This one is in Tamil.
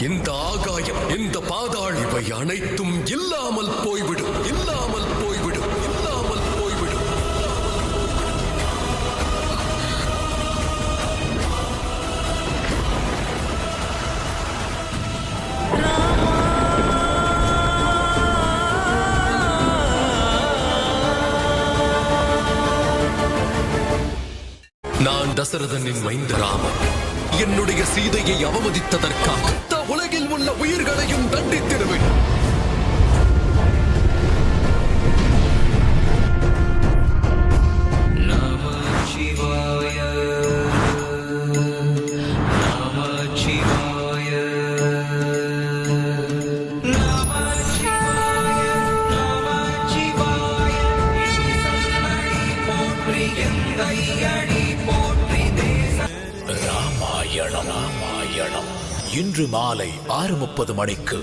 இந்த ஆகாயம், இந்த பாதாளம், இவை அனைத்தும் இல்லாமல் போய்விடும், இல்லாமல் போய்விடும், இல்லாமல் போய்விடும். நான் தசரதனின் மைந்த ராமன். என்னுடைய சீதையை அவமதித்ததற்காக உலகில் உள்ள உயிர்களையும் தண்டித்திருவேன். ராமாயணம் இன்று மாலை 6:30 மணிக்கு.